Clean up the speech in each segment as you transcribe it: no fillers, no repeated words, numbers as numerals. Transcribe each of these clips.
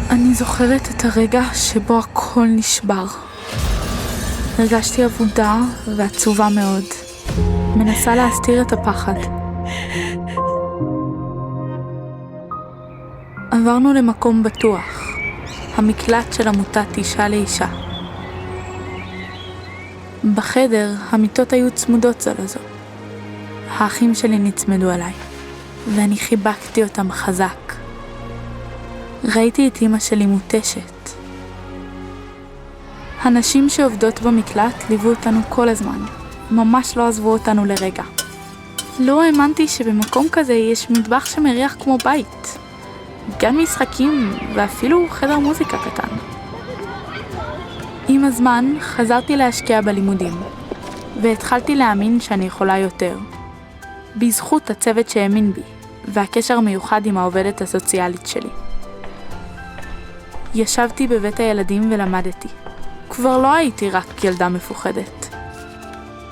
אני זוכרת את הרגע שבו הכל נשבר. הרגשתי אבודה ועצובה מאוד. מנסה להסתיר את הפחד. עברנו למקום בטוח, המקלט של עמותת אישה לאישה. בחדר המיטות היו צמודות זו לזו. האחים שלי נצמדו אליי, ואני חיבקתי אותם חזק. ראיתי את אמא שלי מוטשת. הנשים שעובדות במקלט ליוו אותנו כל הזמן, ממש לא עזבו אותנו לרגע. לא האמנתי שבמקום כזה יש מטבח שמריח כמו בית, גן משחקים ואפילו חדר מוזיקה קטן. עם הזמן חזרתי להשקיע בלימודים, והתחלתי להאמין שאני יכולה יותר. בזכות הצוות שהאמין בי, והקשר המיוחד עם העובדת הסוציאלית שלי. ישבתי בבית הילדים ולמדתי. כבר לא הייתי רק ילדה מפוחדת.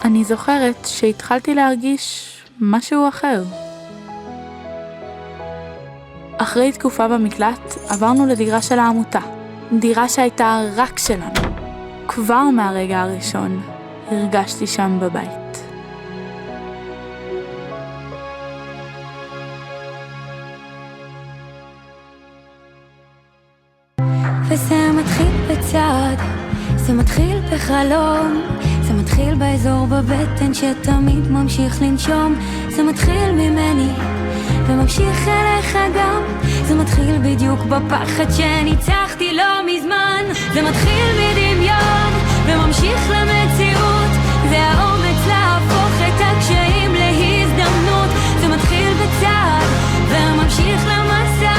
אני זוכרת שהתחלתי להרגיש משהו אחר. אחרי תקופה במקלט עברנו לדירה של העמותה. דירה שהייתה רק שלנו. כבר מהרגע הראשון הרגשתי שם בבית. וזה מתחיל בצעד, זה מתחיל בחלום, זה מתחיל באזור בבטן שתמיד ממשיך לנשום. זה מתחיל ממני וממשיך אליך גם, זה מתחיל בדיוק בפחד שניצחתי לא מזמן. זה מתחיל מדמיון וממשיך למציאות, זה האומץ להפוך את הקשיים להזדמנות. זה מתחיל בצעד וממשיך למסע,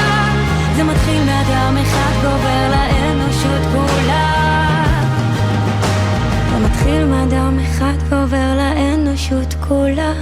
זה מתחיל מאדם אחד גובר לאנושות כולה. זה מתחיל מאדם אחד גובר לאנושות כולה.